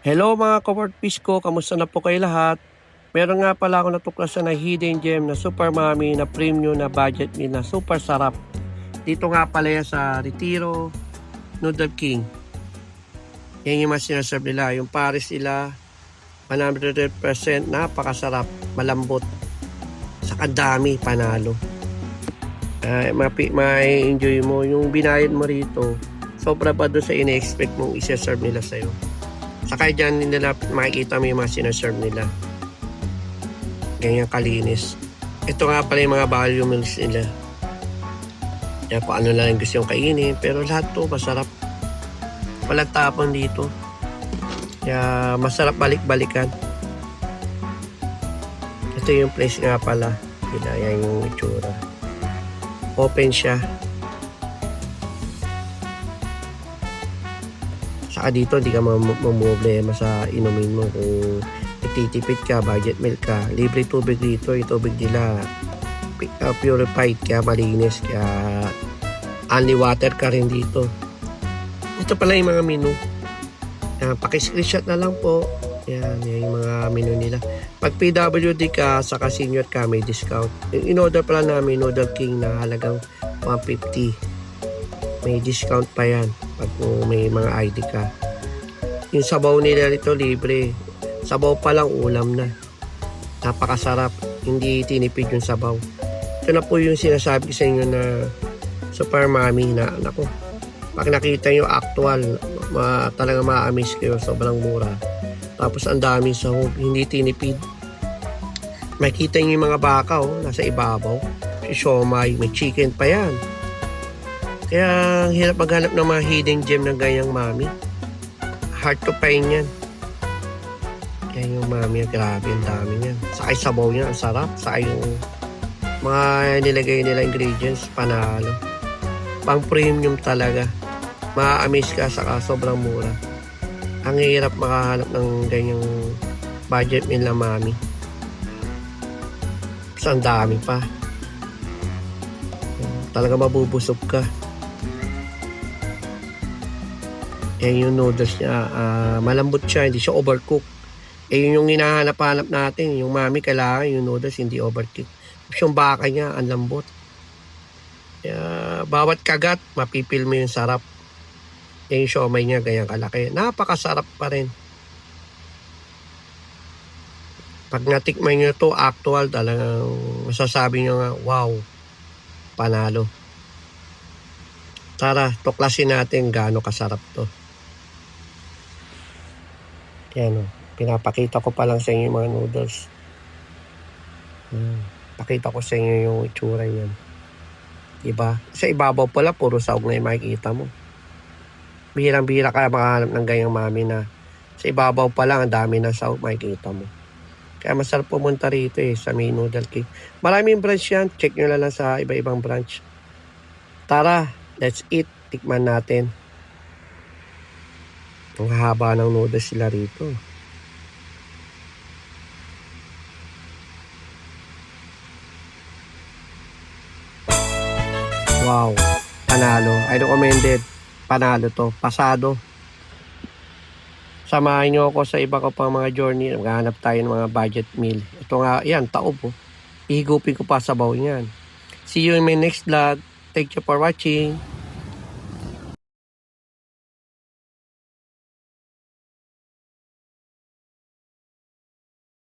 Hello mga ka-workpiece ko, kamusta na po kayo lahat? Meron nga pala ako natuklasan na hidden gem na super mami na premium na budget meal na super sarap. Dito nga pala yan sa Retiro Noodle King. Yan yung mas sinaserve nila. Yung pares nila 100% napakasarap, malambot. Saka dami, panalo. May enjoy mo. Yung binayad mo rito, sobra pa doon sa ina-expect mong isa-serve nila sa'yo. Saka dyan nila makikita mo yung mga sinaserve nila. Ganyan kalinis. Ito nga pala yung mga value meals nila. Kaya kung ano lang gusto yung kainin. Pero lahat to masarap. Walang tapon dito. Kaya masarap balik-balikan. Ito yung place nga pala. Yan yung itsura. Open siya. Saka dito hindi ka mamumblema sa inumin mo kung titipid ka, budget meal ka. Libre tubig dito, yung tubig nila purified, kaya malinis, kaya only water ka rin dito. Ito pala yung mga menu. Paki-screenshot na lang po. Yan yung mga menu nila. Pag PWD ka, saka senior ka, may discount. Yung in-order pala namin, Noodle King na halagang 150. May discount pa yan pag may mga ID ka. Yung sabaw nila rito libre. Sabaw pa lang ulam na. Napakasarap. Hindi tinipid yung sabaw. Ito na po yung sinasabi sa inyo na super mami na naku. Pag nakita nyo actual, talaga ma-amaze kayo. Sobrang mura. Tapos ang daming sahog. Hindi tinipid. Makita nyo yung mga baka nasa ibabaw. Siomay, may chicken pa yan. Kaya hirap maghanap ng mga hidden gem ng ganyang mami. Hard to find yan. Kaya yung mami, grabe, ang dami yan. Saka yung sabaw niya, ang sarap. Saka yung mga nilagay nila ingredients, panalo. Pang premium talaga. Ma-amaze ka, saka sobrang mura. Ang hirap makahanap ng ganyang budget meal na mami. Tapos ang dami pa. Talaga mabubusog ka. Yung noodles niya, malambot siya, hindi siya overcook. Yun yung hinahanap-hanap natin. Yung mami, kailangan yung noodles hindi overcook. Yung baka niya, ang lambot. Bawat kagat, mapipil mo yung sarap. Yung siomay niya, ganyang kalaki. Napakasarap pa rin. Pag natikman nyo to actual, talagang masasabi nyo nga, wow, panalo. Tara, tuklasin natin gaano kasarap to. Yan pinapakita ko pa lang sa inyo yung mga noodles. Pakita ko sa inyo yung itsura yan. Diba? Sa ibabaw pala, puro sahog na yung makikita mo. Bihirang-bihira kaya makahanap ng ganyang mami na sa ibabaw pa lang, ang dami na sahog makikita mo. Kaya masarap pumunta rito sa may Noodle King. Maraming branch yan. Check nyo lang sa iba-ibang branch. Tara, let's eat. Tikman natin. Ang haba ng noodles sila rito. Wow, panalo. I recommended. Panalo to. Pasado. Samahan nyo ako sa iba ko pang mga journey. Maghahanap tayo ng mga budget meal. Ito nga, yan, taob. Ihigupin ko pa sa baw niyan. See you in my next vlog. Thank you for watching.